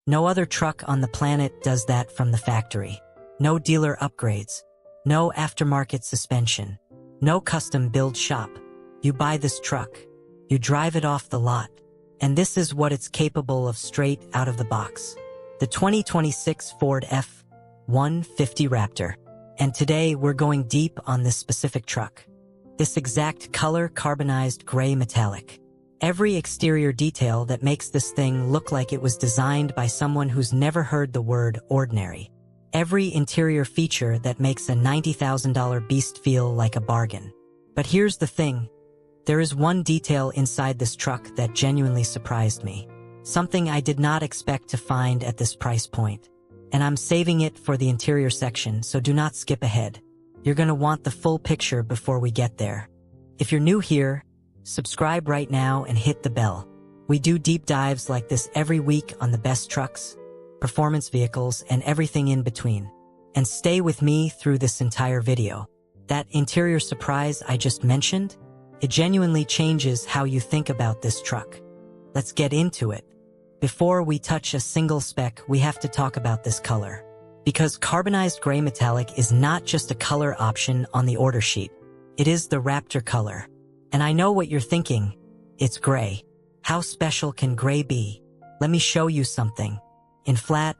No other truck on the planet does that from the factory. No dealer upgrades. No aftermarket suspension. No custom build shop. You buy this truck. You drive it off the lot. And this is what it's capable of straight out of the box. The 2026 Ford F-150 Raptor. And today we're going deep on this specific truck. This exact color, carbonized gray metallic. Every exterior detail that makes this thing look like it was designed by someone who's never heard the word ordinary. Every interior feature that makes a $90,000 beast feel like a bargain. But here's the thing. There is one detail inside this truck that genuinely surprised me. Something I did not expect to find at this price point. And I'm saving it for the interior section, so do not skip ahead. You're gonna want the full picture before we get there. If you're new here, subscribe right now and hit the bell. We do deep dives like this every week on the best trucks, performance vehicles, and everything in between. And stay with me through this entire video. That interior surprise I just mentioned, it genuinely changes how you think about this truck. Let's get into it. Before we touch a single spec, we have to talk about this color. Because carbonized gray metallic is not just a color option on the order sheet. It is the Raptor color. And I know what you're thinking. It's gray. How special can gray be? Let me show you something. In flat,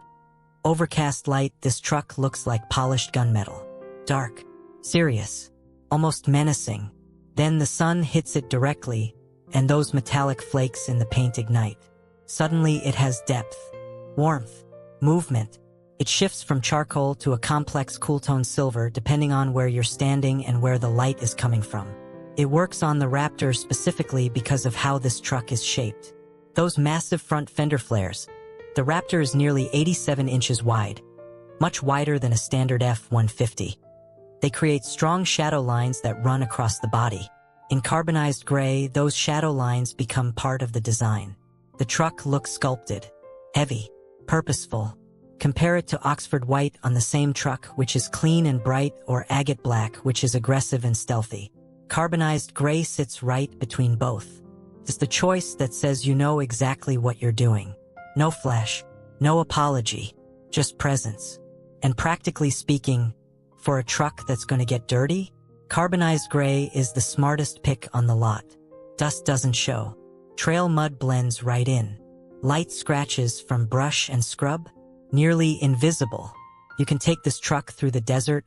overcast light, this truck looks like polished gunmetal. Dark, serious, almost menacing. Then the sun hits it directly, and those metallic flakes in the paint ignite. Suddenly it has depth, warmth, movement. It shifts from charcoal to a complex cool-tone silver depending on where you're standing and where the light is coming from. It works on the Raptor specifically because of how this truck is shaped. Those massive front fender flares. The Raptor is nearly 87 inches wide, much wider than a standard F-150. They create strong shadow lines that run across the body. In carbonized gray, those shadow lines become part of the design. The truck looks sculpted, heavy, purposeful. Compare it to Oxford white on the same truck, which is clean and bright, or agate black, which is aggressive and stealthy. Carbonized gray sits right between both. It's the choice that says you know exactly what you're doing. No flash, no apology, just presence. And practically speaking, for a truck that's going to get dirty, carbonized gray is the smartest pick on the lot. Dust doesn't show. Trail mud blends right in. Light scratches from brush and scrub, nearly invisible. You can take this truck through the desert,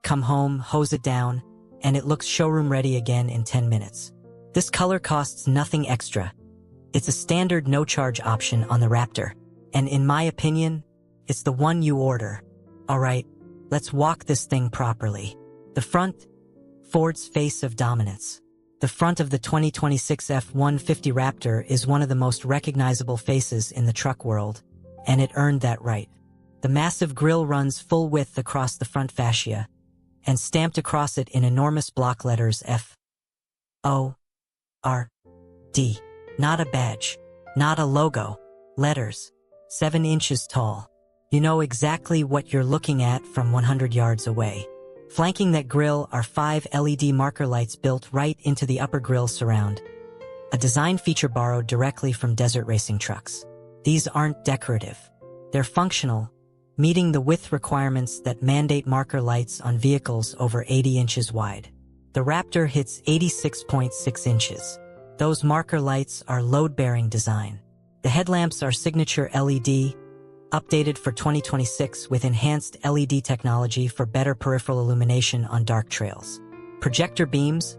come home, hose it down, and it looks showroom ready again in 10 minutes. This color costs nothing extra. It's a standard no-charge option on the Raptor, and in my opinion, it's the one you order. Alright, let's walk this thing properly. The front, Ford's face of dominance. The front of the 2026 F-150 Raptor is one of the most recognizable faces in the truck world, and it earned that right. The massive grille runs full width across the front fascia, and stamped across it in enormous block letters F-O-R-D. Not a badge, not a logo, letters, 7 inches tall. You know exactly what you're looking at from 100 yards away. Flanking that grille are 5 LED marker lights built right into the upper grille surround, a design feature borrowed directly from desert racing trucks. These aren't decorative. They're functional, meeting the width requirements that mandate marker lights on vehicles over 80 inches wide. The Raptor hits 86.6 inches. Those marker lights are load-bearing design. The headlamps are signature LED, updated for 2026 with enhanced LED technology for better peripheral illumination on dark trails. Projector beams,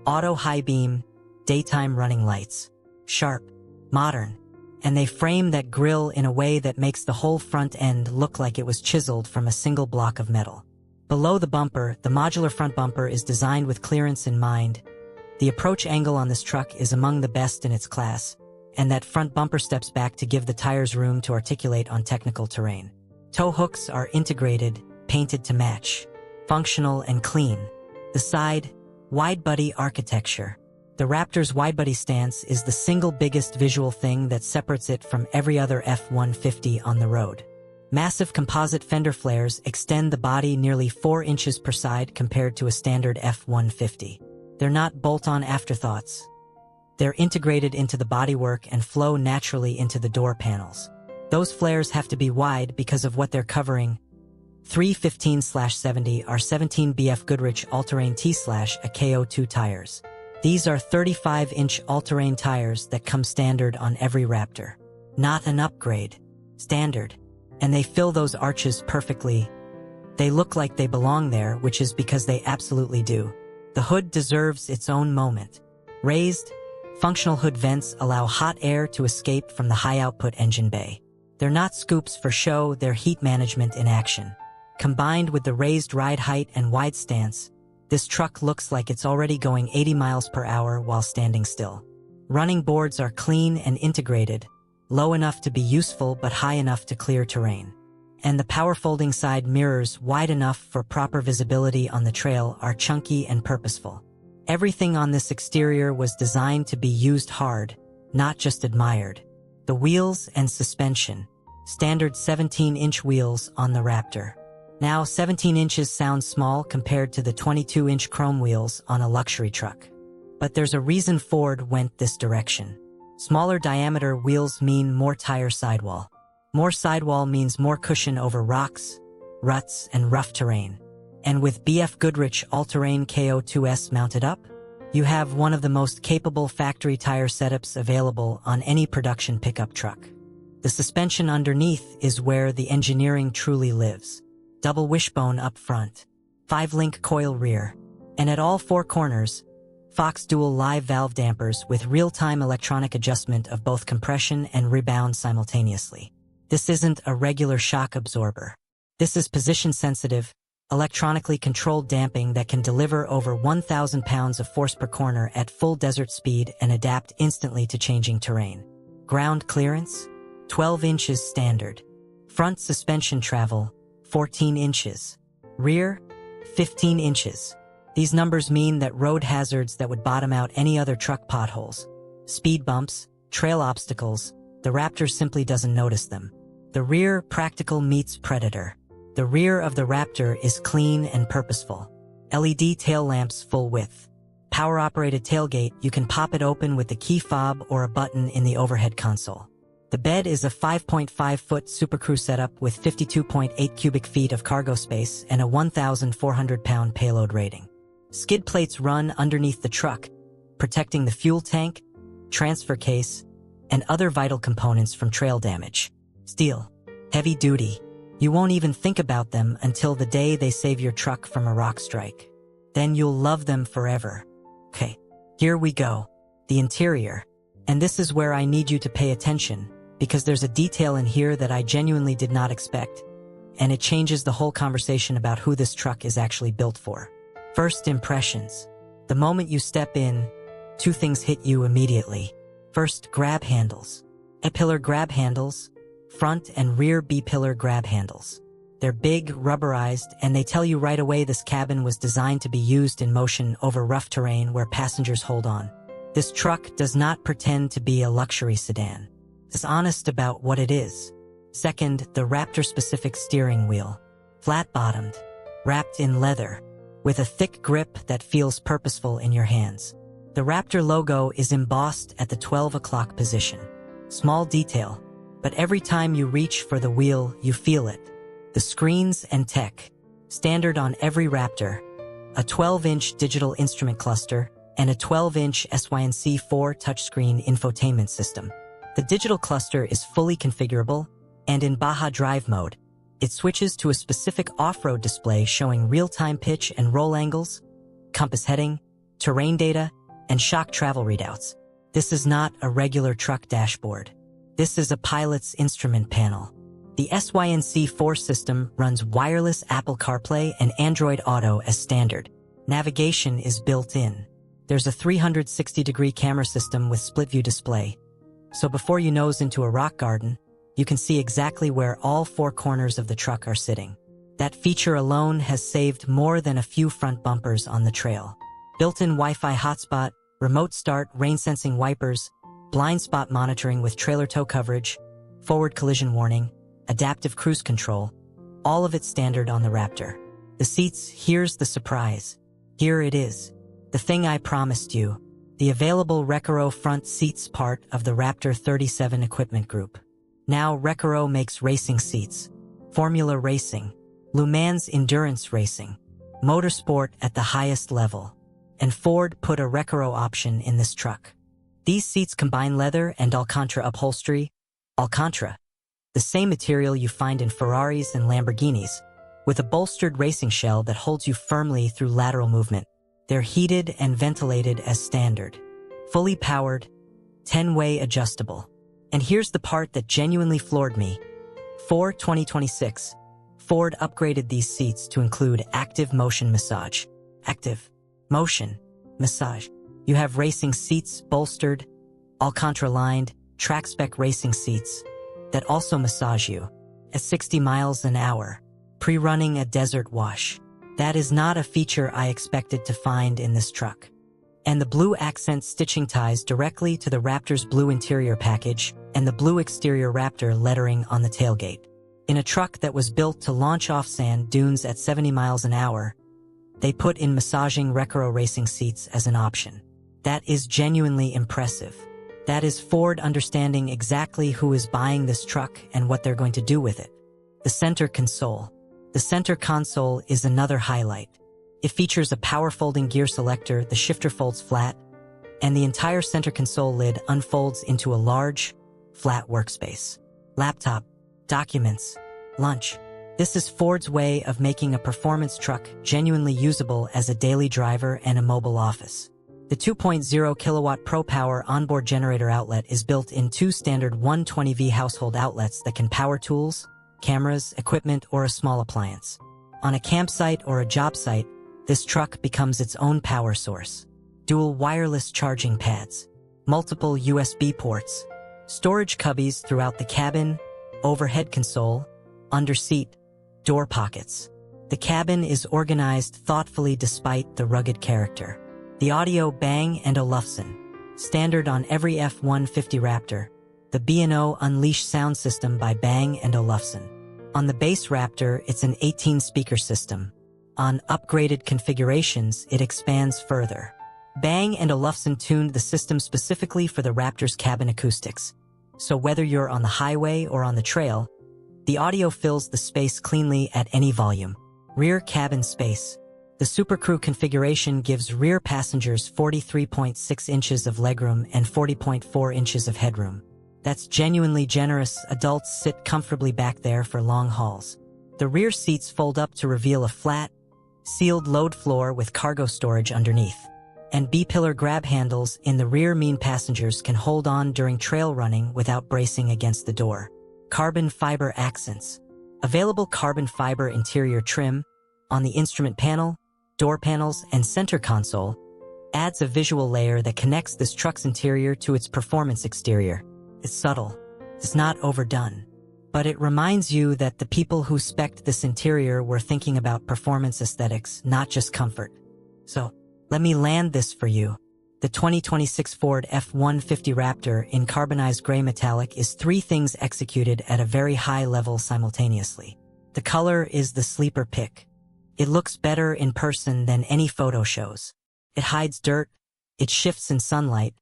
auto high beam, daytime running lights. Sharp, modern, and they frame that grille in a way that makes the whole front end look like it was chiseled from a single block of metal. Below the bumper, the modular front bumper is designed with clearance in mind. The approach angle on this truck is among the best in its class, and that front bumper steps back to give the tires room to articulate on technical terrain. Tow hooks are integrated, painted to match, functional and clean. The side, widebody architecture. The Raptor's widebody stance is the single biggest visual thing that separates it from every other F-150 on the road. Massive composite fender flares extend the body nearly 4 inches per side compared to a standard F-150. They're not bolt-on afterthoughts. They're integrated into the bodywork and flow naturally into the door panels. Those flares have to be wide because of what they're covering. 315/70 are 17 BFGoodrich all-terrain T/AKO2 tires. These are 35-inch all-terrain tires that come standard on every Raptor. Not an upgrade. Standard. And they fill those arches perfectly. They look like they belong there, which is because they absolutely do. The hood deserves its own moment. Raised, functional hood vents allow hot air to escape from the high-output engine bay. They're not scoops for show, they're heat management in action. Combined with the raised ride height and wide stance, this truck looks like it's already going 80 miles per hour while standing still. Running boards are clean and integrated, low enough to be useful but high enough to clear terrain. And the power folding side mirrors, wide enough for proper visibility on the trail, are chunky and purposeful. Everything on this exterior was designed to be used hard, not just admired. The wheels and suspension. Standard 17-inch wheels on the Raptor. Now 17 inches sounds small compared to the 22-inch chrome wheels on a luxury truck. But there's a reason Ford went this direction. Smaller diameter wheels mean more tire sidewall. More sidewall means more cushion over rocks, ruts, and rough terrain. And with BFGoodrich all-terrain KO2S mounted up, you have one of the most capable factory tire setups available on any production pickup truck. The suspension underneath is where the engineering truly lives. Double wishbone up front, 5-link coil rear, and at all 4 corners, Fox dual live valve dampers with real-time electronic adjustment of both compression and rebound simultaneously. This isn't a regular shock absorber. This is position-sensitive, electronically controlled damping that can deliver over 1,000 pounds of force per corner at full desert speed and adapt instantly to changing terrain. Ground clearance? 12 inches standard. Front suspension travel? 14 inches. Rear? 15 inches. These numbers mean that road hazards that would bottom out any other truck, potholes, speed bumps, trail obstacles, the Raptor simply doesn't notice them. The rear, practical meets predator. The rear of the Raptor is clean and purposeful. LED tail lamps full width. Power-operated tailgate, you can pop it open with the key fob or a button in the overhead console. The bed is a 5.5-foot Super Crew setup with 52.8 cubic feet of cargo space and a 1,400-pound payload rating. Skid plates run underneath the truck, protecting the fuel tank, transfer case, and other vital components from trail damage. Steel. Heavy duty. You won't even think about them until the day they save your truck from a rock strike. Then you'll love them forever. Okay, here we go. The interior. And this is where I need you to pay attention, because there's a detail in here that I genuinely did not expect, and it changes the whole conversation about who this truck is actually built for. First impressions. The moment you step in, 2 things hit you immediately. First, grab handles. A-pillar grab handles, front and rear B-pillar grab handles. They're big, rubberized, and they tell you right away this cabin was designed to be used in motion over rough terrain where passengers hold on. This truck does not pretend to be a luxury sedan. It's honest about what it is. Second, the Raptor-specific steering wheel. Flat-bottomed, wrapped in leather, with a thick grip that feels purposeful in your hands. The Raptor logo is embossed at the 12 o'clock position. Small detail, but every time you reach for the wheel, you feel it. The screens and tech. Standard on every Raptor. A 12-inch digital instrument cluster and a 12-inch SYNC4 touchscreen infotainment system. The digital cluster is fully configurable, and in Baja Drive mode, it switches to a specific off-road display showing real-time pitch and roll angles, compass heading, terrain data, and shock travel readouts. This is not a regular truck dashboard. This is a pilot's instrument panel. The SYNC4 system runs wireless Apple CarPlay and Android Auto as standard. Navigation is built in. There's a 360-degree camera system with split-view display. So before you nose into a rock garden, you can see exactly where all 4 corners of the truck are sitting. That feature alone has saved more than a few front bumpers on the trail. Built-in Wi-Fi hotspot, remote start, rain-sensing wipers, blind spot monitoring with trailer tow coverage, forward collision warning, adaptive cruise control, all of it standard on the Raptor. The seats, here's the surprise. Here it is. The thing I promised you. The available Recaro front seats part of the Raptor 37 equipment group. Now Recaro makes racing seats, Formula Racing, Le Mans Endurance Racing, motorsport at the highest level. And Ford put a Recaro option in this truck. These seats combine leather and Alcantara upholstery. Alcantara, the same material you find in Ferraris and Lamborghinis, with a bolstered racing shell that holds you firmly through lateral movement. They're heated and ventilated as standard. Fully powered, 10-way adjustable. And here's the part that genuinely floored me. For 2026, Ford upgraded these seats to include active motion massage. Active motion massage. You have racing seats bolstered, Alcantara-lined, track-spec racing seats that also massage you at 60 miles an hour, pre-running a desert wash. That is not a feature I expected to find in this truck. And the blue accent stitching ties directly to the Raptor's blue interior package and the blue exterior Raptor lettering on the tailgate. In a truck that was built to launch off sand dunes at 70 miles an hour, they put in massaging Recaro racing seats as an option. That is genuinely impressive. That is Ford understanding exactly who is buying this truck and what they're going to do with it. The center console. The center console is another highlight. It features a power folding gear selector, the shifter folds flat, and the entire center console lid unfolds into a large, flat workspace. Laptop, documents, lunch. This is Ford's way of making a performance truck genuinely usable as a daily driver and a mobile office. The 2.0 kilowatt Pro Power onboard generator outlet is built in two standard 120V household outlets that can power tools, cameras, equipment, or a small appliance. On a campsite or a job site, this truck becomes its own power source. Dual wireless charging pads, multiple USB ports, storage cubbies throughout the cabin, overhead console, under seat, door pockets. The cabin is organized thoughtfully despite the rugged character. The audio Bang & Olufsen, standard on every F-150 Raptor. The B&O Unleash sound system by Bang & Olufsen. On the base Raptor, it's an 18-speaker system. On upgraded configurations, it expands further. Bang & Olufsen tuned the system specifically for the Raptor's cabin acoustics. So whether you're on the highway or on the trail, the audio fills the space cleanly at any volume. Rear cabin space. The Super Crew configuration gives rear passengers 43.6 inches of legroom and 40.4 inches of headroom. That's genuinely generous. Adults sit comfortably back there for long hauls. The rear seats fold up to reveal a flat, sealed load floor with cargo storage underneath. And B-pillar grab handles in the rear mean passengers can hold on during trail running without bracing against the door. Carbon fiber accents. Available carbon fiber interior trim on the instrument panel, door panels, and center console adds a visual layer that connects this truck's interior to its performance exterior. It's subtle, it's not overdone, but it reminds you that the people who spec'd this interior were thinking about performance aesthetics, not just comfort. So, let me land this for you. The 2026 Ford F-150 Raptor in Carbonized Gray Metallic is three things executed at a very high level simultaneously. The color is the sleeper pick. It looks better in person than any photo shows. It hides dirt, it shifts in sunlight,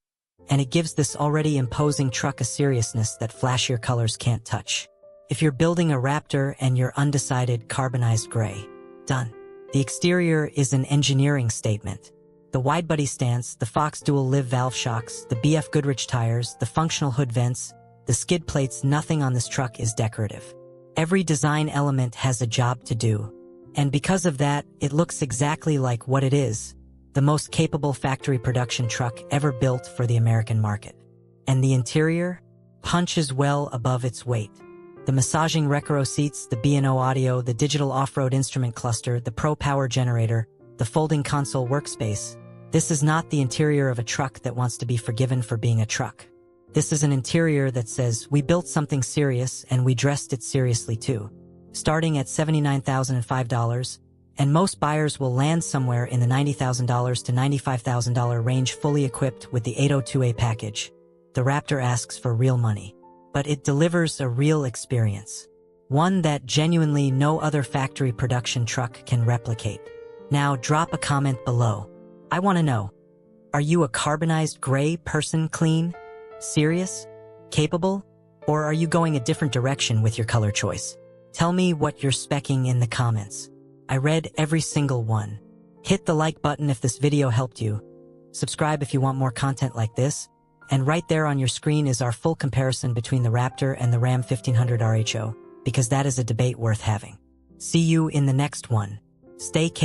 and it gives this already imposing truck a seriousness that flashier colors can't touch. If you're building a Raptor and you're undecided, carbonized gray. Done. The exterior is an engineering statement. The widebody stance, the Fox dual live valve shocks, the BFGoodrich tires, the functional hood vents, the skid plates, nothing on this truck is decorative. Every design element has a job to do. And because of that, it looks exactly like what it is, the most capable factory production truck ever built for the American market. And the interior punches well above its weight. The massaging Recaro seats, the B&O audio, the digital off-road instrument cluster, the Pro Power generator, the folding console workspace. This is not the interior of a truck that wants to be forgiven for being a truck. This is an interior that says, we built something serious and we dressed it seriously too. Starting at $79,005, and most buyers will land somewhere in the $90,000 to $95,000 range fully equipped with the 802A package. The Raptor asks for real money, but it delivers a real experience. One that genuinely no other factory production truck can replicate. Now drop a comment below. I want to know, are you a carbonized gray person? Clean? Serious? Capable? Or are you going a different direction with your color choice? Tell me what you're speccing in the comments. I read every single one. Hit the like button if this video helped you. Subscribe if you want more content like this. And right there on your screen is our full comparison between the Raptor and the Ram 1500 RHO, because that is a debate worth having. See you in the next one. Stay capable.